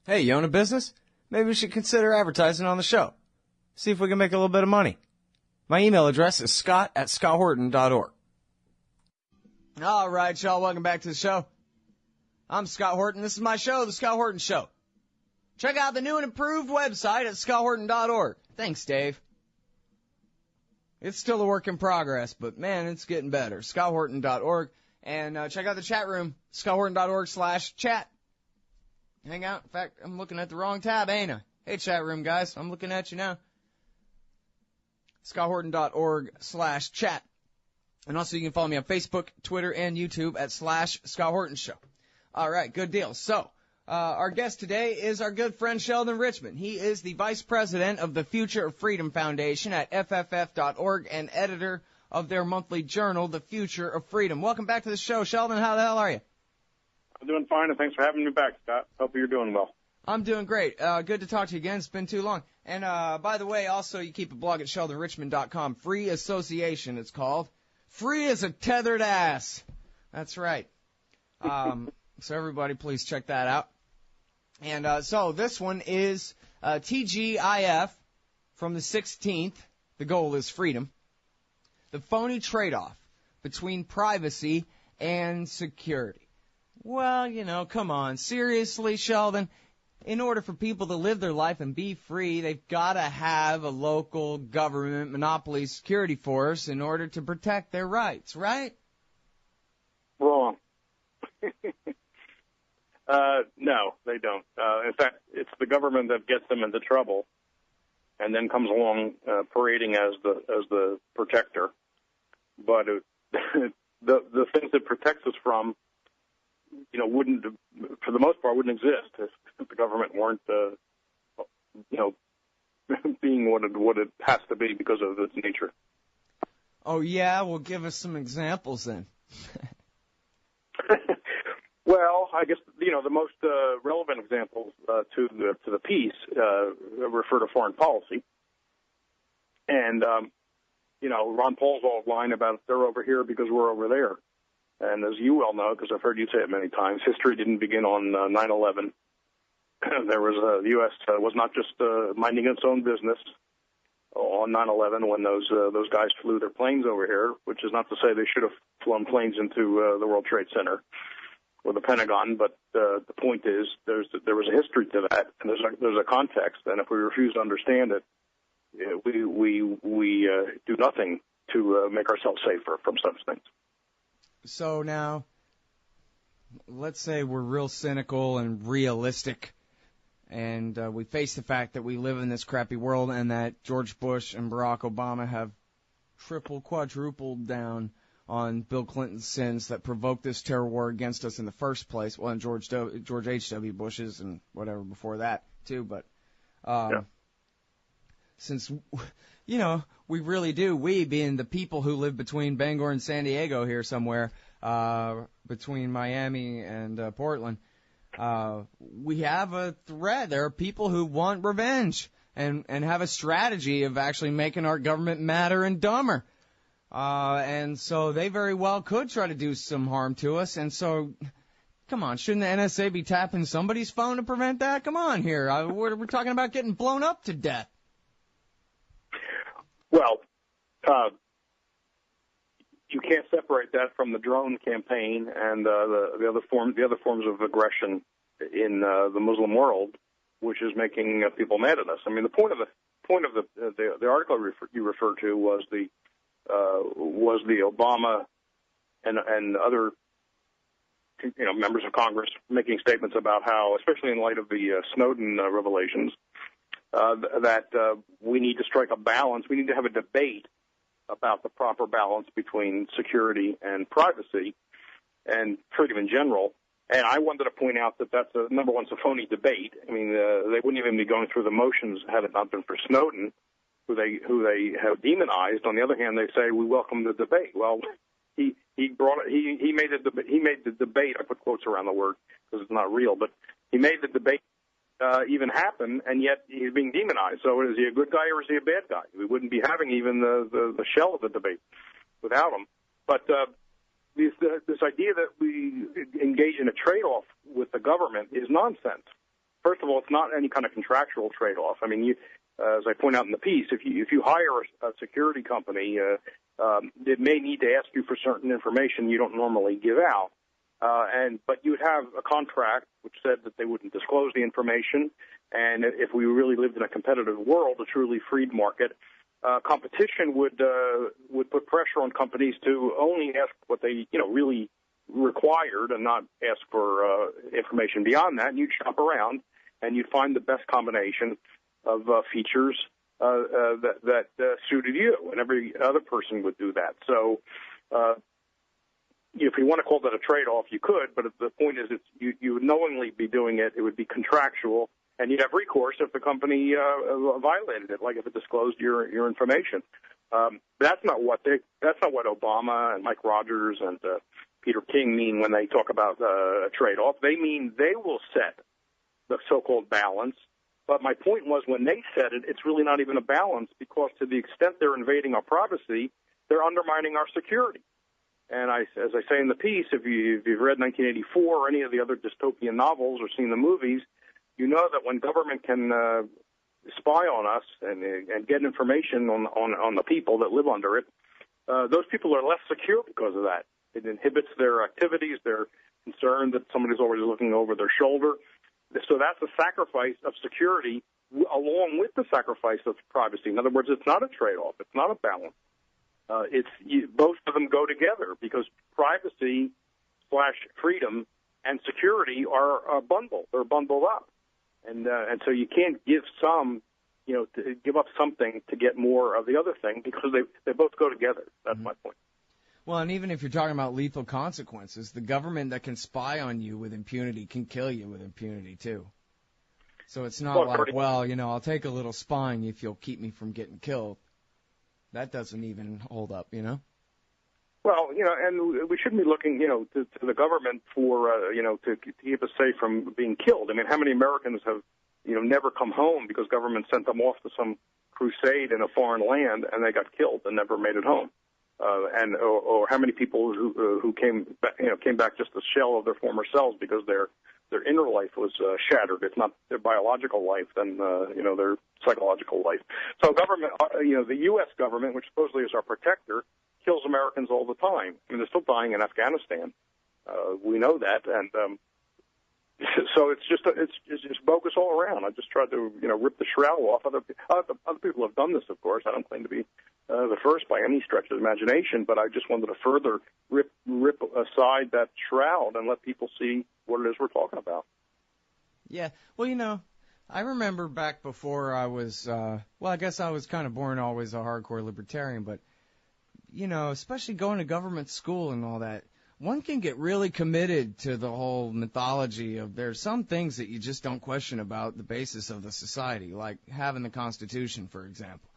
Hey, you own a business? Maybe we should consider advertising on the show. See if we can make a little bit of money. My email address is scott@scotthorton.org. All right, y'all. Welcome back to the show. I'm Scott Horton. This is my show, The Scott Horton Show. Check out the new and improved website at scotthorton.org. Thanks, Dave. It's still a work in progress, but, man, it's getting better. scotthorton.org. And check out the chat room, scotthorton.org/chat. Hang out. In fact, I'm looking at the wrong tab, ain't I? Hey, chat room guys, I'm looking at you now. scotthorton.org/chat. And also you can follow me on Facebook, Twitter, and YouTube at /Scott Horton Show. All right, good deal. So, our guest today is our good friend Sheldon Richman. He is the Vice President of the Future of Freedom Foundation at FFF.org and editor of their monthly journal, The Future of Freedom. Welcome back to the show, Sheldon. How the hell are you? I'm doing fine, and thanks for having me back, Scott. Hope you're doing well. I'm doing great. Good to talk to you again. It's been too long. And by the way, also, you keep a blog at sheldonrichman.com. Free Association, it's called. Free as a tethered ass. That's right. So everybody, please check that out. And so this one is TGIF from the 16th. The goal is freedom. The phony trade-off between privacy and security. Well, you know, come on. Seriously, Sheldon, in order for people to live their life and be free, they've got to have a local government monopoly security force in order to protect their rights, right? Wrong. No, they don't. In fact, it's the government that gets them into trouble and then comes along parading as the protector. But the things that protects us from, you know, wouldn't, for the most part, wouldn't exist if the government weren't, being what it has to be because of its nature. Oh, yeah? Well, give us some examples then. Well, I guess, you know, the most relevant examples to the piece refer to foreign policy. And, Ron Paul's old line about they're over here because we're over there. And as you well know, because I've heard you say it many times, history didn't begin on 9/11. There was the U.S. Was not just minding its own business on 9/11 when those guys flew their planes over here, which is not to say they should have flown planes into the World Trade Center or the Pentagon, but the point is there was a history to that, and there's a context, and if we refuse to understand it, we do nothing to make ourselves safer from such things. So now, let's say we're real cynical and realistic, and we face the fact that we live in this crappy world and that George Bush and Barack Obama have quadrupled down on Bill Clinton's sins that provoked this terror war against us in the first place. Well, and George H.W. Bush's and whatever before that, too. But since, you know, we really do, we being the people who live between Bangor and San Diego here somewhere, between Miami and Portland, we have a threat. There are people who want revenge and have a strategy of actually making our government madder and dumber. And so they very well could try to do some harm to us. And so, come on, shouldn't the NSA be tapping somebody's phone to prevent that? Come on here. We're talking about getting blown up to death. Well, you can't separate that from the drone campaign and the other forms of aggression in the Muslim world, which is making people mad at us. I mean, the point of the article you referred to was the Obama and other members of Congress making statements about how, especially in light of the Snowden revelations, that we need to strike a balance. We need to have a debate about the proper balance between security and privacy and freedom in general. And I wanted to point out that that's number one, it's a phony debate. I mean, they wouldn't even be going through the motions had it not been for Snowden, who they have demonized. On the other hand, they say we welcome the debate. Well, he made the debate. I put quotes around the word because it's not real, but he made the debate even happen, and yet he's being demonized. So is he a good guy or is he a bad guy? We wouldn't be having even the shell of the debate without him. But this idea that we engage in a trade-off with the government is nonsense. first of all, it's not any kind of contractual trade-off. I mean, as I point out in the piece, if you hire a security company, it may need to ask you for certain information you don't normally give out. But you would have a contract which said that they wouldn't disclose the information. And if we really lived in a competitive world, a truly freed market, competition would put pressure on companies to only ask what they, really required and not ask for information beyond that. And you'd shop around and you'd find the best combination of features that suited you, and every other person would do that. So if you want to call that a trade-off, you could, but the point is you would knowingly be doing it. It would be contractual, and you'd have recourse if the company violated it, like if it disclosed your information. That's not what Obama and Mike Rogers and Peter King mean when they talk about a trade-off. They mean they will set the so-called balance. But my point was, when they said it, it's really not even a balance, because to the extent they're invading our privacy, they're undermining our security. And as I say in the piece, if you've read 1984 or any of the other dystopian novels or seen the movies, you know that when government can spy on us and get information on the people that live under it, those people are less secure because of that. It inhibits their activities. They're concerned that somebody's always looking over their shoulder. So that's a sacrifice of security along with the sacrifice of privacy. In other words, it's not a trade-off. It's not a balance. Both of them go together, because privacy / freedom and security are a bundle. They're bundled up. And so you can't give to give up something to get more of the other thing, because they both go together. That's my point. Well, and even if you're talking about lethal consequences, the government that can spy on you with impunity can kill you with impunity, too. So it's not I'll take a little spying if you'll keep me from getting killed. That doesn't even hold up, Well, and we shouldn't be looking, to the government for, to keep us safe from being killed. I mean, how many Americans have, never come home because government sent them off to some crusade in a foreign land and they got killed and never made it home? Or how many people who came back just a shell of their former selves because their inner life was shattered. If not their biological life, then their psychological life. So government, the U.S. government, which supposedly is our protector, kills Americans all the time. I mean, they're still dying in Afghanistan. We know that, and so it's just bogus all around. I just tried to rip the shroud off. Other people have done this, of course. I don't claim to be the first by any stretch of the imagination, but I just wanted to further rip aside that shroud and let people see what it is we're talking about. Yeah, well, I remember back before I was, I guess I was kind of born always a hardcore libertarian, but, especially going to government school and all that, one can get really committed to the whole mythology of there's some things that you just don't question about the basis of the society, like having the Constitution, for example.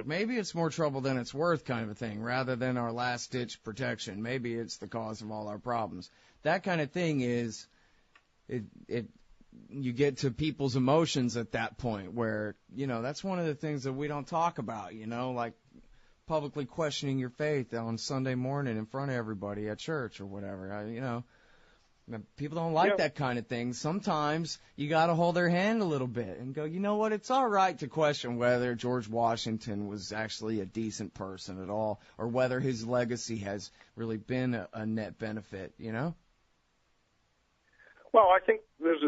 Maybe it's more trouble than it's worth kind of a thing, rather than our last-ditch protection. Maybe it's the cause of all our problems. That kind of thing is, you get to people's emotions at that point where, that's one of the things that we don't talk about, like publicly questioning your faith on Sunday morning in front of everybody at church or whatever. People don't like that kind of thing. Sometimes you got to hold their hand a little bit and go, you know what, it's all right to question whether George Washington was actually a decent person at all, or whether his legacy has really been a net benefit, Well, I think there's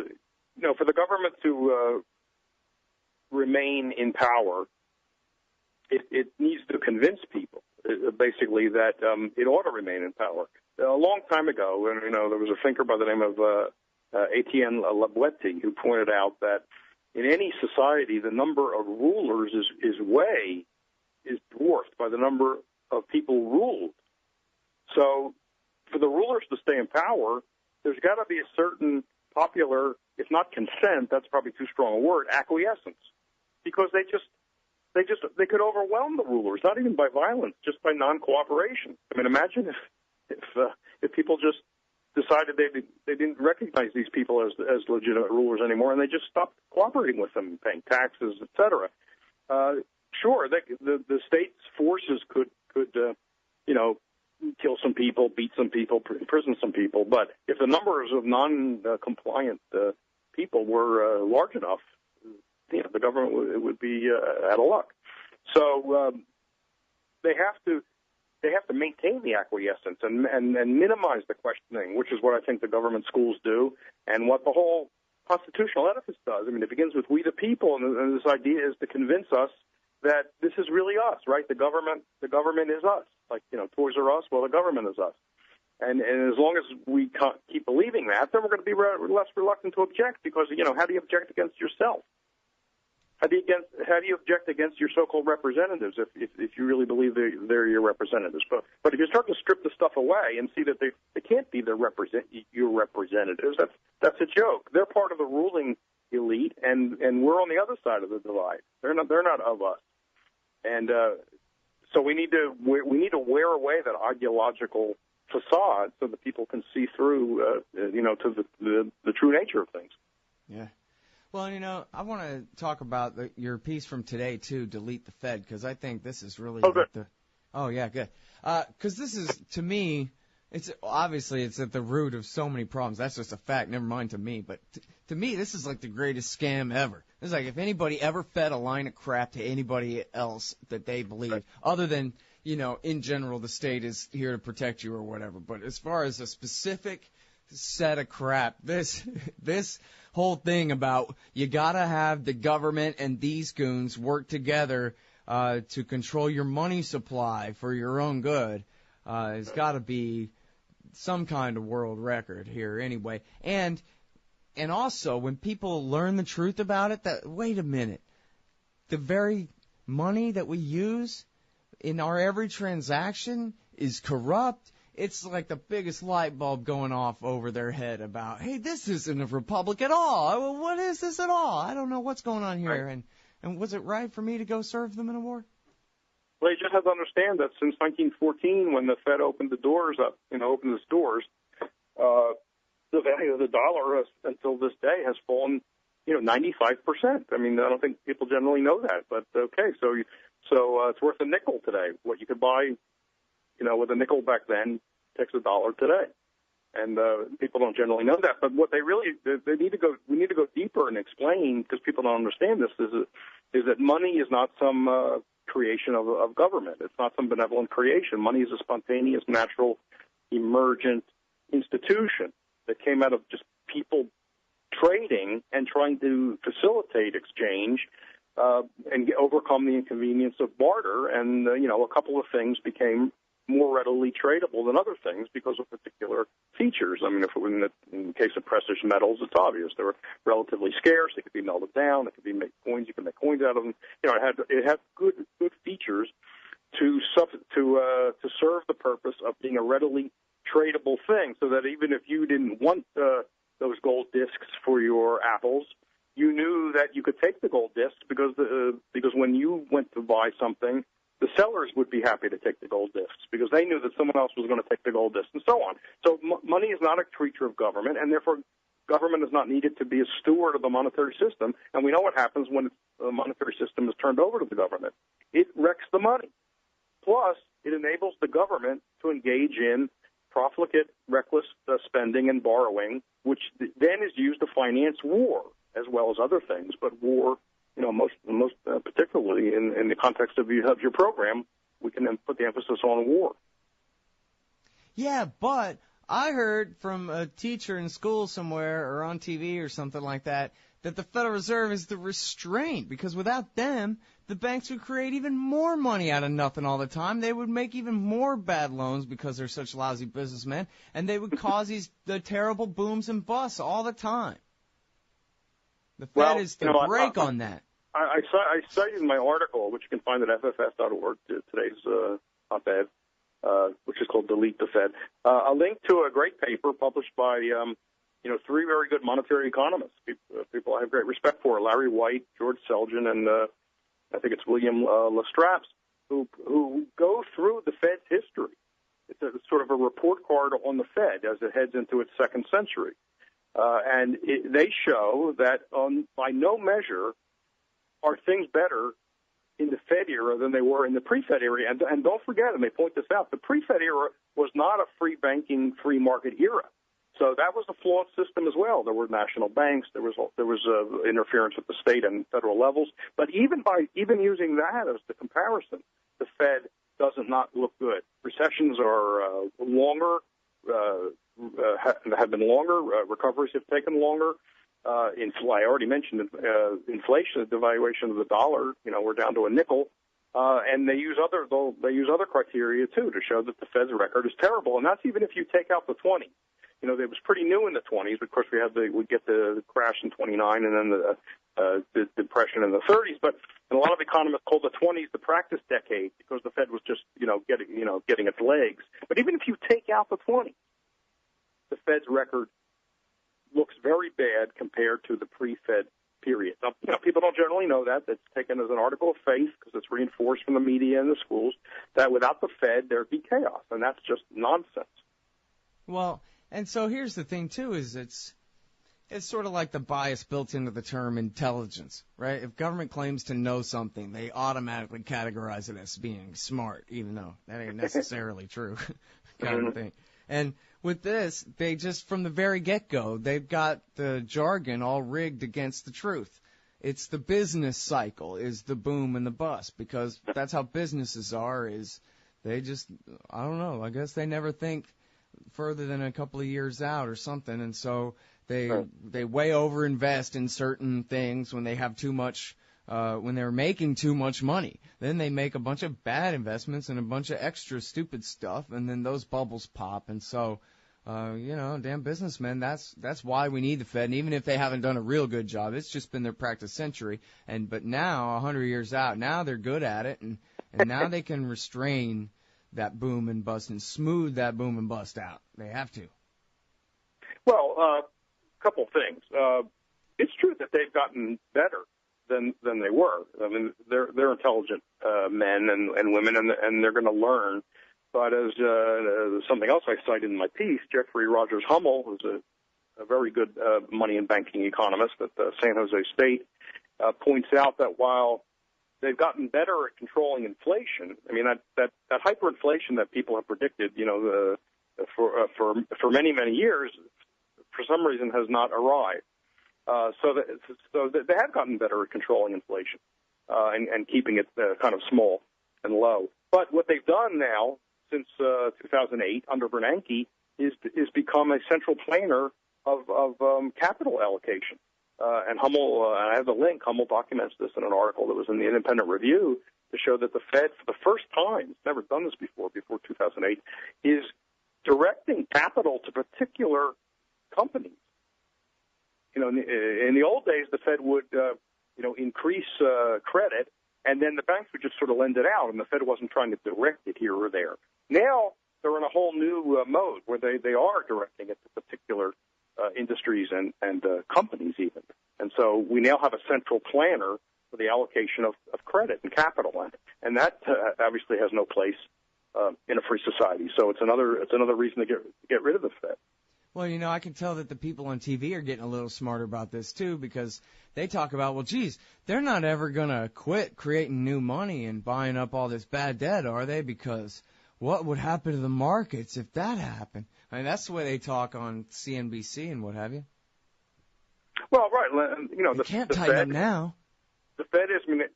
for the government to remain in power, it needs to convince people, basically, that it ought to remain in power. A long time ago, and there was a thinker by the name of Etienne Laboetti who pointed out that in any society, the number of rulers is dwarfed by the number of people ruled. So, for the rulers to stay in power, there's got to be a certain popular, if not consent, that's probably too strong a word, acquiescence, because they could overwhelm the rulers, not even by violence, just by non-cooperation. I mean, imagine if people just decided they didn't recognize these people as legitimate rulers anymore, and they just stopped cooperating with them, paying taxes, etc. Sure, the state's forces could kill some people, beat some people, imprison some people, but if the numbers of non-compliant people were large enough, the government would be out of luck. So they have to maintain the acquiescence and minimize the questioning, which is what I think the government schools do, and what the whole constitutional edifice does. I mean, it begins with we the people, and this idea is to convince us that this is really us, right? The government is us. Like, Toys R Us, well, the government is us. And as long as we keep believing that, then we're going to be less reluctant to object because, how do you object against yourself? How do you object against your so-called representatives if you really believe they're your representatives? But if you start to strip the stuff away and see that they can't be your representatives, that's a joke. They're part of the ruling elite, and we're on the other side of the divide. They're not of us, and so we need to wear away that ideological facade so that people can see through, to the true nature of things. Yeah. Well, I want to talk about your piece from today, too, Delete the Fed, because I think this is really good. Oh, yeah, good. Because this is, to me, it's at the root of so many problems. That's just a fact, never mind to me. But to me, this is like the greatest scam ever. It's like if anybody ever fed a line of crap to anybody else that they believe, other than, in general, the state is here to protect you or whatever. But as far as a specific set of crap, this whole thing about you gotta have the government and these goons work together to control your money supply for your own good has got to be some kind of world record here anyway. And also when people learn the truth about it, that wait a minute, the very money that we use in our every transaction is corrupt. It's like the biggest light bulb going off over their head about, hey, this isn't a republic at all. What is this at all? I don't know what's going on here. Right. And was it right for me to go serve them in a war? Well, you just have to understand that since 1914, when the Fed opened the doors up, opened its doors, the value of the dollar until this day has fallen, 95%. I mean, I don't think people generally know that, but okay, so it's worth a nickel today. What you could buy, with a nickel back then takes $1 today, and people don't generally know that. But what we need to go deeper and explain, because people don't understand this, is that money is not some creation of government. It's not some benevolent creation. Money is a spontaneous, natural, emergent institution that came out of just people trading and trying to facilitate exchange and overcome the inconvenience of barter. And, a couple of things became more readily tradable than other things because of particular features. I mean, if it were in the case of precious metals, it's obvious. They were relatively scarce. They could be melted down. They could be made coins. You could make coins out of them. It had good features to serve the purpose of being a readily tradable thing, so that even if you didn't want those gold discs for your apples, you knew that you could take the gold discs because when you went to buy something, the sellers would be happy to take the gold discs because they knew that someone else was going to take the gold discs, and so on. So money is not a creature of government, and therefore government is not needed to be a steward of the monetary system. And we know what happens when the monetary system is turned over to the government. It wrecks the money. Plus, it enables the government to engage in profligate, reckless spending and borrowing, which then is used to finance war as well as other things. But war, most particularly in the context of your program, we can then put the emphasis on war. Yeah, but I heard from a teacher in school somewhere or on TV or something like that the Federal Reserve is the restraint, because without them, the banks would create even more money out of nothing all the time. They would make even more bad loans because they're such lousy businessmen, and they would cause the terrible booms and busts all the time. The Fed is the brake on that. I cited in my article, which you can find at ffs.org, today's op-ed, which is called Delete the Fed, a link to a great paper published by three very good monetary economists, people I have great respect for, Larry White, George Selgin, and I think it's William Lestraps, who go through the Fed's history. It's sort of a report card on the Fed as it heads into its second century. And they show that by no measure are things better in the Fed era than they were in the pre-Fed era. And don't forget, and they point this out, the pre-Fed era was not a free banking, free market era. So that was a flawed system as well. There were national banks. There was interference at the state and federal levels. But even using that as the comparison, the Fed does not look good. Recessions are longer, have been longer. Recoveries have taken longer. I already mentioned inflation, the devaluation of the dollar. We're down to a nickel. And they use other criteria too to show that the Fed's record is terrible, and that's even if you take out the 20s. It was pretty new in the 20s. Of course, we get the crash in 29, and then the depression in the 30s. But a lot of economists call the 20s the practice decade because the Fed was just getting its legs. But even if you take out the 20s, the Fed's record looks very bad compared to the pre-Fed period. Now, people don't generally know that. That's taken as an article of faith because it's reinforced from the media and the schools that without the Fed, there'd be chaos, and that's just nonsense. Well, and so here's the thing, too, is it's sort of like the bias built into the term intelligence, right? If government claims to know something, they automatically categorize it as being smart, even though that ain't necessarily true kind of thing. And with this, they just, from the very get-go, they've got the jargon all rigged against the truth. It's the business cycle is the boom and the bust, because that's how businesses are, is they just, I don't know, I guess they never think further than a couple of years out or something, and so they way overinvest in certain things when they have too much, when they're making too much money. Then they make a bunch of bad investments and a bunch of extra stupid stuff, and then those bubbles pop. And so, damn businessmen, that's why we need the Fed. And even if they haven't done a real good job, it's just been their practice century. But now, 100 years out, now they're good at it, and now they can restrain that boom and bust and smooth that boom and bust out. They have to. Well, a couple things. It's true that they've gotten better than they were. I mean, they're intelligent men and women, and they're going to learn. But as something else I cite in my piece, Jeffrey Rogers Hummel, who's a very good money and banking economist at San Jose State, points out that while they've gotten better at controlling inflation, I mean that hyperinflation that people have predicted, for many years, for some reason has not arrived. So they have gotten better at controlling inflation and keeping it kind of small and low. But what they've done now since 2008 under Bernanke is become a central planner of capital allocation. And Hummel, I have the link, Hummel documents this in an article that was in the Independent Review to show that the Fed, for the first time, it's never done this before 2008, is directing capital to particular companies. In the old days, the Fed would, increase credit, and then the banks would just sort of lend it out, and the Fed wasn't trying to direct it here or there. Now they're in a whole new mode where they are directing it to particular industries and companies even. And so we now have a central planner for the allocation of credit and capital, and that obviously has no place in a free society. So it's another reason to get rid of the Fed. Well, I can tell that the people on TV are getting a little smarter about this, too, because they talk about, well, geez, they're not ever going to quit creating new money and buying up all this bad debt, are they? Because what would happen to the markets if that happened? I mean, that's the way they talk on CNBC and what have you. Well, right. They can't tighten up now. The Fed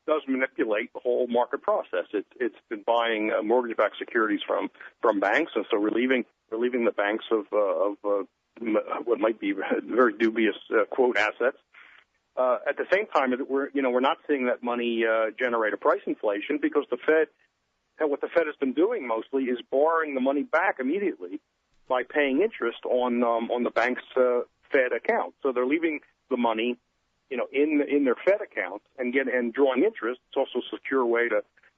does manipulate the whole market process. It's been buying mortgage-backed securities from banks, and so relieving the banks of what might be very dubious quote assets. At the same time, we're not seeing that money generate a price inflation because what the Fed has been doing mostly is borrowing the money back immediately by paying interest on the bank's Fed account. So they're leaving the money in their Fed accounts and drawing interest. It's also a secure way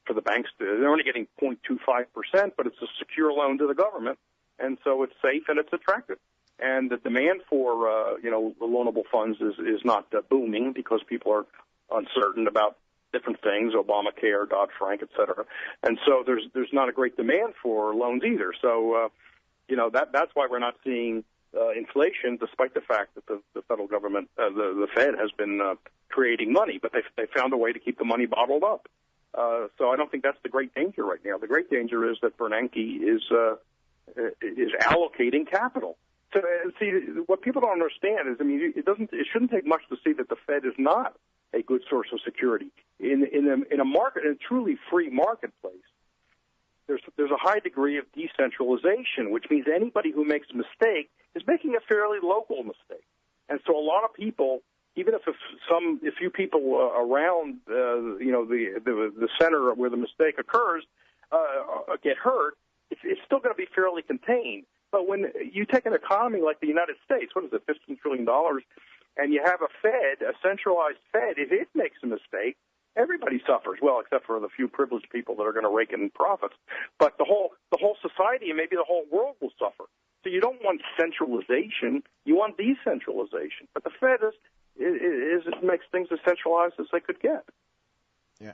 for the banks they're only getting 0.25%, but it's a secure loan to the government, and so it's safe and it's attractive. And the demand for the loanable funds is not booming because people are uncertain about different things, Obamacare, Dodd-Frank, et cetera. And so there's not a great demand for loans either. So that's why we're not seeing inflation, despite the fact that the federal government, the Fed, has been creating money, but they found a way to keep the money bottled up. So I don't think that's the great danger right now. The great danger is that Bernanke is allocating capital So, see, what people don't understand is, I mean, it shouldn't take much to see that the Fed is not a good source of security in a market, in a truly free marketplace. There's a high degree of decentralization, which means anybody who makes a mistake is making a fairly local mistake. And so a lot of people, even if a few people around the center where the mistake occurs get hurt, it's still going to be fairly contained. But when you take an economy like the United States, what is it, $15 trillion, and you have a Fed, a centralized Fed, if it makes a mistake, everybody suffers. Well, except for the few privileged people that are going to rake in profits. But the whole society and maybe the whole world will suffer. So you don't want centralization. You want decentralization. But the Fed makes things as centralized as they could get. Yeah.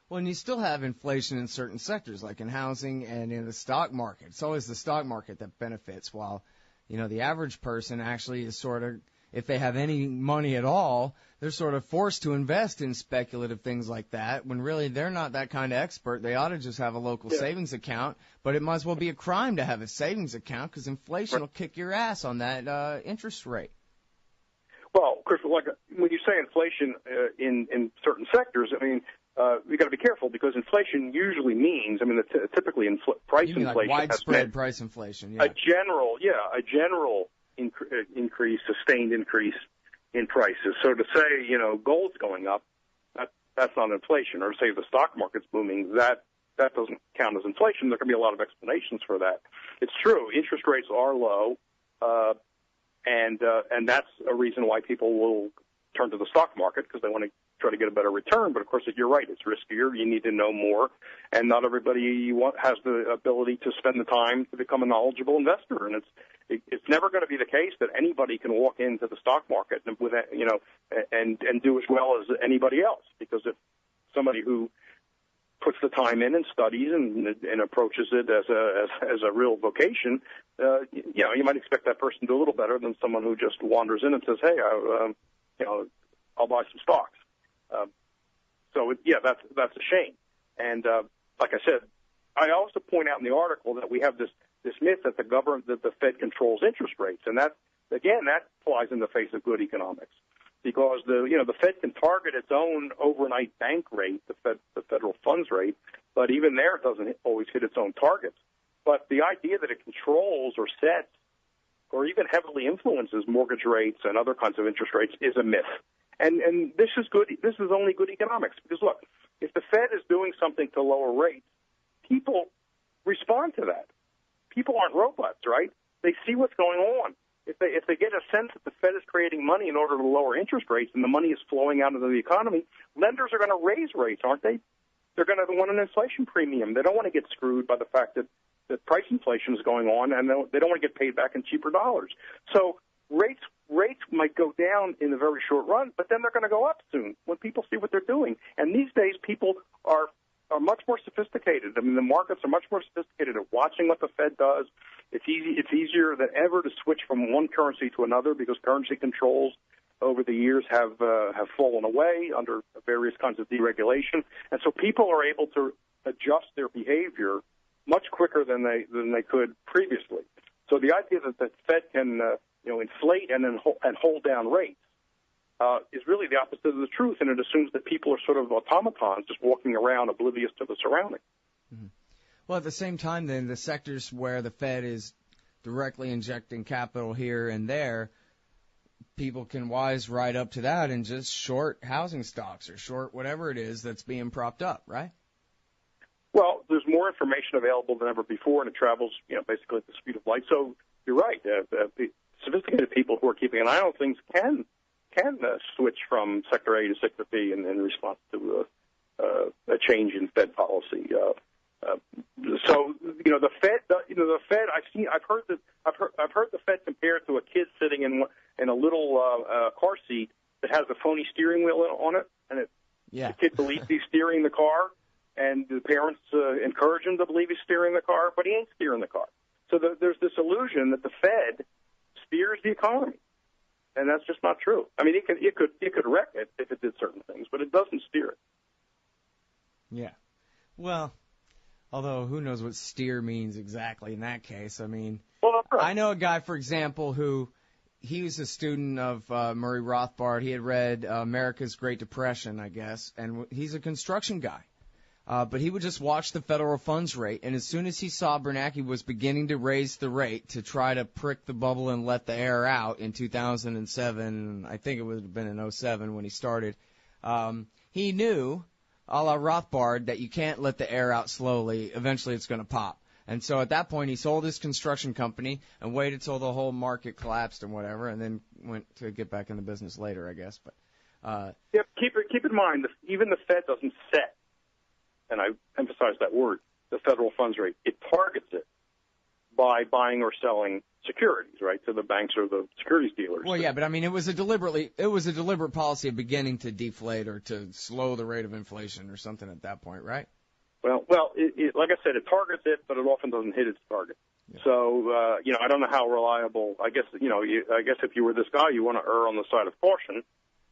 Well, and you still have inflation in certain sectors, like in housing and in the stock market. It's always the stock market that benefits, while, the average person actually is sort of, if they have any money at all, they're sort of forced to invest in speculative things like that, when really they're not that kind of expert. They ought to just have a local savings account, but it might as well be a crime to have a savings account because inflation will kick your ass on that interest rate. Well, Chris, like when you say inflation in certain sectors, I mean, we got to be careful because inflation usually means, typically price inflation, like widespread price inflation, a general increase, sustained increase in prices. So to say, gold's going up, that's not inflation. Or say the stock market's booming, that doesn't count as inflation. There can be a lot of explanations for that. It's true, interest rates are low, and that's a reason why people will turn to the stock market because they want to try to get a better return. But of course, you're right, it's riskier. You need to know more, and not everybody has the ability to spend the time to become a knowledgeable investor. And it's never going to be the case that anybody can walk into the stock market and do as well as anybody else. Because if somebody who puts the time in and studies and approaches it as a real vocation, you might expect that person to do a little better than someone who just wanders in and says, "Hey, I'll buy some stocks." That's a shame. And like I said, I also point out in the article that we have this myth that the Fed controls interest rates, and that flies in the face of good economics, because the Fed can target its own overnight bank rate, the federal funds rate, but even there it doesn't always hit its own targets. But the idea that it controls or sets or even heavily influences mortgage rates and other kinds of interest rates is a myth. And this is good. This is only good economics, because look, if the Fed is doing something to lower rates, people respond to that. People aren't robots, right? They see what's going on. If they get a sense that the Fed is creating money in order to lower interest rates and the money is flowing out into the economy, lenders are going to raise rates, aren't they? They're going to want an inflation premium. They don't want to get screwed by the fact that price inflation is going on, and they don't want to get paid back in cheaper dollars. So rates might go down in the very short run, but then they're going to go up soon when people see what they're doing. And these days, people are much more sophisticated. The markets are much more sophisticated at watching what the Fed does. It's easier than ever to switch from one currency to another, because currency controls over the years have fallen away under various kinds of deregulation, and so people are able to adjust their behavior much quicker than they could previously. So the idea that the Fed can inflate and hold down rates is really the opposite of the truth, and it assumes that people are sort of automatons just walking around oblivious to the surroundings. Mm-hmm. Well, at the same time, then, the sectors where the Fed is directly injecting capital here and there, people can wise right up to that and just short housing stocks or short whatever it is that's being propped up, right? Well, there's more information available than ever before, and it travels, basically at the speed of light. So you're right. The sophisticated people who are keeping an eye on things can switch from sector A to sector B in response to a change in Fed policy. So the Fed. I've heard the Fed compared to a kid sitting in a little car seat that has a phony steering wheel on it, and the kid believes he's steering the car, and the parents encourage him to believe he's steering the car, but he ain't steering the car. So there's this illusion that the Fed steers the economy, and that's just not true. I mean, it could wreck it if it did certain things, but it doesn't steer it. Yeah. Well, Although, who knows what steer means exactly in that case. I mean, Well, I know a guy, for example, who he was a student of Murray Rothbard. He had read America's Great Depression, I guess, and he's a construction guy. But he would just watch the federal funds rate, and as soon as he saw Bernanke was beginning to raise the rate to try to prick the bubble and let the air out in 2007, I think it would have been in 07 when he started, he knew, a la Rothbard, that you can't let the air out slowly. Eventually it's going to pop. And so at that point he sold his construction company and waited till the whole market collapsed and whatever, and then went to get back in the business later, I guess. But keep in mind, even the Fed doesn't set, and I emphasize that word, the federal funds rate. It targets it by buying or selling securities, right, to the banks or the securities dealers. Well, yeah, but I mean, it was a deliberate policy of beginning to deflate or to slow the rate of inflation or something at that point, right? Well, like I said, it targets it, but it often doesn't hit its target. Yeah. So, I don't know how reliable. I guess if you were this guy, you want to err on the side of caution,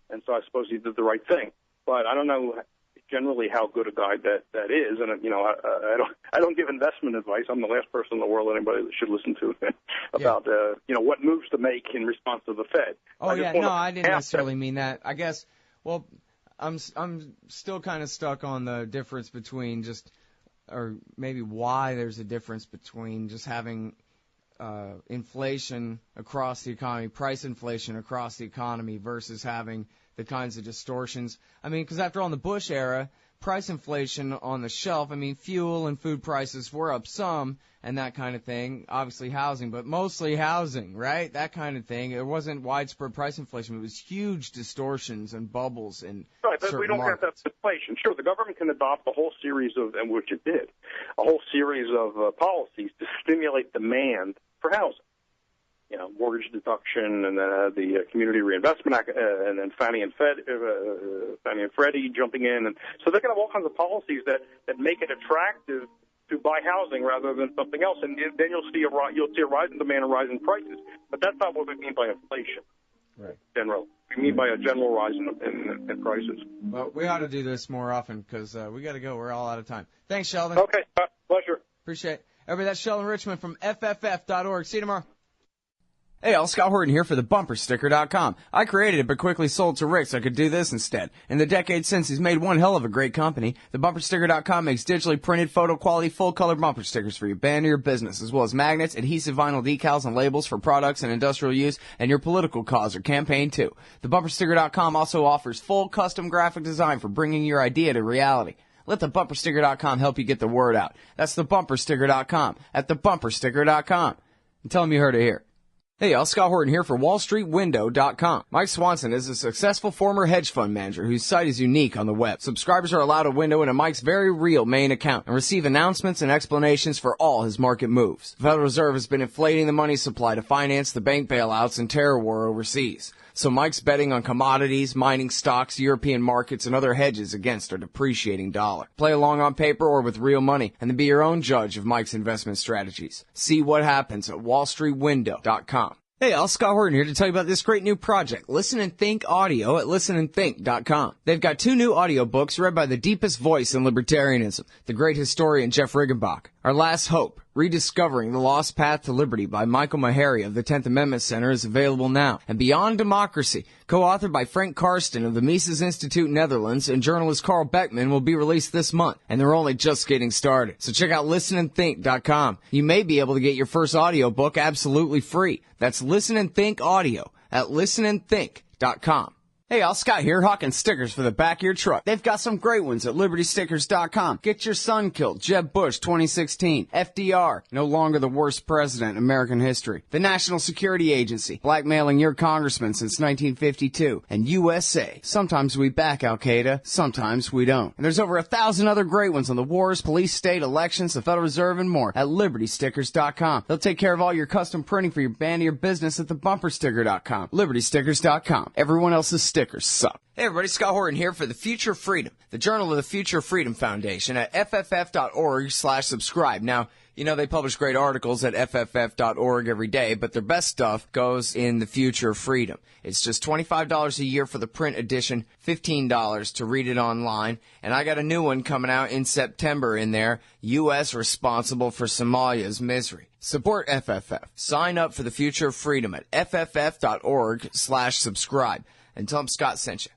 and so I suppose he did the right thing. But I don't know generally how good a guy that is, and I don't give investment advice. I'm the last person in the world anybody should listen to about what moves to make in response to the Fed. Oh yeah, no, I didn't necessarily mean that. I guess I'm still kind of stuck on the difference between or maybe why there's a difference between just having inflation across the economy, price inflation across the economy versus having the kinds of distortions. I mean, because after all, in the Bush era, price inflation on the shelf, I mean, fuel and food prices were up some and that kind of thing. Obviously housing, but mostly housing, right? That kind of thing. It wasn't widespread price inflation. It was huge distortions and bubbles in right, but we don't markets. have that inflation. Sure, the government can adopt a whole series of, and which it did, a whole series of policies to stimulate demand for housing. Mortgage deduction, and then the Community Reinvestment Act, and then Fannie and Freddie jumping in, and so they can have all kinds of policies that make it attractive to buy housing rather than something else, and then you'll see a rise in demand and rise in prices. But that's not what we mean by inflation. Right. General, we mean by a general rise in prices. Well, we ought to do this more often because we got to go. We're all out of time. Thanks, Sheldon. Okay, pleasure. Appreciate it. Everybody, that's Sheldon Richman from FFF.org. See you tomorrow. Hey, all, Scott Horton here for the BumperSticker.com. I created it but quickly sold to Rick so I could do this instead. In the decades since, he's made one hell of a great company. The BumperSticker.com makes digitally printed, photo-quality, full-color bumper stickers for your band or your business, as well as magnets, adhesive vinyl decals, and labels for products and industrial use, and your political cause or campaign, too. The BumperSticker.com also offers full custom graphic design for bringing your idea to reality. Let the BumperSticker.com help you get the word out. That's the BumperSticker.com at the BumperSticker.com. And tell them you heard it here. Hey y'all, Scott Horton here for WallStreetWindow.com. Mike Swanson is a successful former hedge fund manager whose site is unique on the web. Subscribers are allowed a window into Mike's very real main account and receive announcements and explanations for all his market moves. The Federal Reserve has been inflating the money supply to finance the bank bailouts and terror war overseas. So Mike's betting on commodities, mining stocks, European markets, and other hedges against our depreciating dollar. Play along on paper or with real money, and then be your own judge of Mike's investment strategies. See what happens at WallStreetWindow.com. Hey, all, Scott Horton here to tell you about this great new project, Listen and Think Audio at listenandthink.com. They've got 2 new audiobooks read by the deepest voice in libertarianism, the great historian Jeff Riggenbach. Our Last Hope, Rediscovering the Lost Path to Liberty by Michael Maharrey of the 10th Amendment Center is available now. And Beyond Democracy, co-authored by Frank Karsten of the Mises Institute Netherlands and journalist Carl Beckman, will be released this month. And they're only just getting started. So check out listenandthink.com. You may be able to get your first audiobook absolutely free. That's Listen and Think Audio at listenandthink.com. Hey, all, Scott here, hawking stickers for the back of your truck. They've got some great ones at LibertyStickers.com. Get your son killed, Jeb Bush 2016. FDR, no longer the worst president in American history. The National Security Agency, blackmailing your congressman since 1952. And USA, sometimes we back Al-Qaeda, sometimes we don't. And there's over 1,000 other great ones on the wars, police, state, elections, the Federal Reserve, and more at LibertyStickers.com. They'll take care of all your custom printing for your band or your business at the BumperSticker.com. LibertyStickers.com. Everyone else's stickers suck. Hey everybody, Scott Horton here for the Future Freedom, the Journal of the Future Freedom Foundation at FFF.org/subscribe. Now, You know, they publish great articles at fff.org every day, but their best stuff goes in the future of freedom. It's just $25 a year for the print edition, $15 to read it online, and I got a new one coming out in September in there, U.S. Responsible for Somalia's Misery. Support FFF. Sign up for the future of freedom at fff.org/subscribe. And tell them Scott sent you.